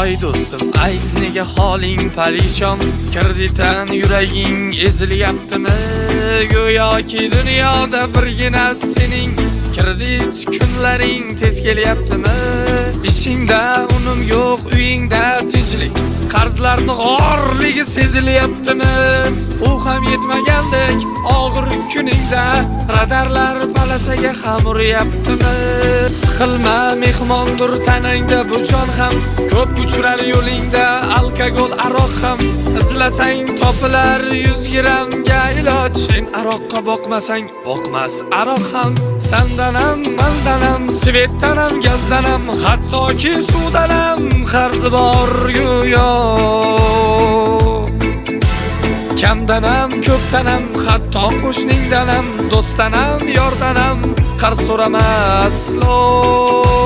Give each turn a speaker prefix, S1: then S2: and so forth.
S1: voy do'stim, ayt nega holing parishon? Kreditdan yuraging ezilyaptimi? Go'yoki dunyoda birgina sening kredit kunlaring tez kelyaptimi? Ishingda unum yo'q, uyingda tinchlik, qarzlarning g'orligi sezilyaptimi? U ham yetmagandek og'ir kuningda radarlar palasaga ham uryaptimi? Siqilma, mehmondir tanangda bu jon ham, ko'p uchrar yo'lingda alkogol, aroq ham. Izlasang topilar 100 grammga iloj. Sen aroqqa boqmasang boqmas aroq ham. Sandanam, mandanam, svetdanam, gazdanam, hattoki suvdanam qarzi bor go'yo. Kamdanam, ko'pdanam, hatto qo'shningdanam, do'stdanam, yordanam qarz so'ramas lo.